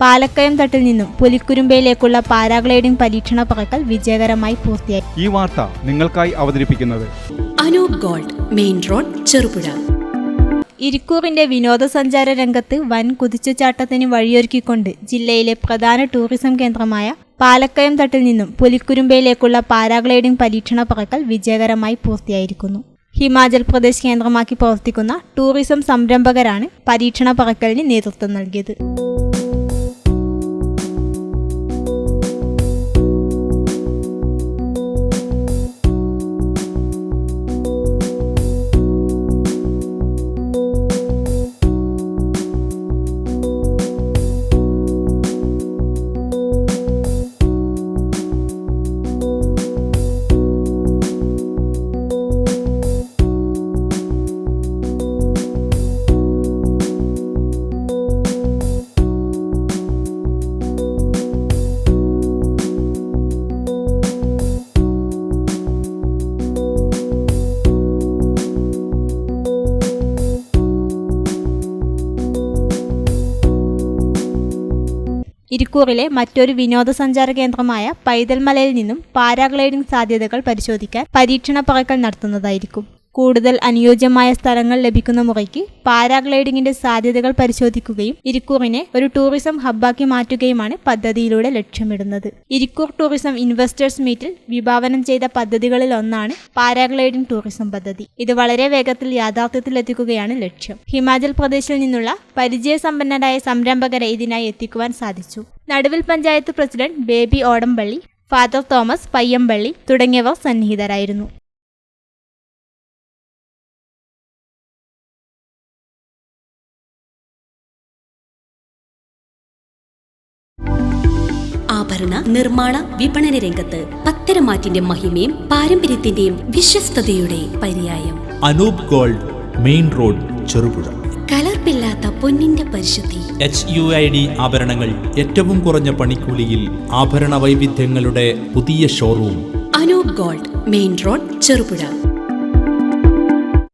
പാലക്കയം തട്ടിൽ നിന്നും പുലിക്കുരുമ്പയിലേക്കുള്ള പാരാഗ്ലൈഡിംഗ് പരീക്ഷണ പറക്കൽ വിജയകരമായി പൂർത്തിയായി. ഈ വാർത്ത നിങ്ങൾക്കായി അവതരിപ്പിക്കുന്നത് Anoop Gold, main road, Cherupuzha. ഇരിക്കൂറിന്റെ വിനോദസഞ്ചാര രംഗത്ത് വൻ കുതിച്ചുചാട്ടത്തിന് വഴിയൊരുക്കിക്കൊണ്ട് ജില്ലയിലെ പ്രധാന ടൂറിസം കേന്ദ്രമായ പാലക്കയം തട്ടിൽ നിന്നും പുലിക്കുരുമ്പയിലേക്കുള്ള പാരാഗ്ലൈഡിംഗ് പരീക്ഷണ പറക്കൽ വിജയകരമായി പൂർത്തിയായിരിക്കുന്നു. ഹിമാചൽ പ്രദേശ് കേന്ദ്രമാക്കി പ്രവർത്തിക്കുന്ന ടൂറിസം സംരംഭകരാണ് പരീക്ഷണ പറക്കലിന് നേതൃത്വം നൽകിയത്. ഇരിക്കൂറിലെ മറ്റൊരു വിനോദസഞ്ചാര കേന്ദ്രമായ പൈതൽമലയിൽ നിന്നും പാരാഗ്ലൈഡിംഗ് സാധ്യതകൾ പരിശോധിക്കാൻ പരീക്ഷണ പറക്കൽ നടത്തുന്നതായിരിക്കും. കൂടുതൽ അനുയോജ്യമായ സ്ഥലങ്ങൾ ലഭിക്കുന്ന മുറയ്ക്ക് പാരാഗ്ലൈഡിംഗിന്റെ സാധ്യതകൾ പരിശോധിക്കുകയും ഇരിക്കൂറിനെ ഒരു ടൂറിസം ഹബ്ബാക്കി മാറ്റുകയുമാണ് പദ്ധതിയിലൂടെ ലക്ഷ്യമിടുന്നത്. ഇരിക്കൂർ ടൂറിസം ഇൻവെസ്റ്റേഴ്സ് മീറ്റിൽ വിഭാവനം ചെയ്ത പദ്ധതികളിൽ ഒന്നാണ് പാരാഗ്ലൈഡിംഗ് ടൂറിസം പദ്ധതി. ഇത് വളരെ വേഗത്തിൽ യാഥാർത്ഥ്യത്തിലെത്തിക്കുകയാണ് ലക്ഷ്യം. ഹിമാചൽ പ്രദേശിൽ നിന്നുള്ള പരിചയസമ്പന്നരായ സംരംഭകരെ ഇതിനായി എത്തിക്കുവാൻ സാധിച്ചു. നടുവിൽ panchayat president Baby Odampally, father Thomas Payyampally തുടങ്ങിയവർ സന്നിഹിതരായിരുന്നു. ആഭരണ നിർമ്മാണ വിപണന രംഗത്ത് പത്തരമാറ്റിന്റെ മഹിമയും പാരമ്പര്യത്തിന്റെയും വിശ്വസ്തയുടെ പര്യായം. Anoop Gold, main road, Cherupuzha. കലർപ്പില്ലാത്ത പൊന്നിന്റെ പരിശുദ്ധി. HUID ആഭരണങ്ങൾ ഏറ്റവും കുറഞ്ഞ പണിക്കൂലിയിൽ ആഭരണ വൈവിധ്യങ്ങളുടെ പുതിയ showroom. Anoop Gold, main road, Cherupuzha.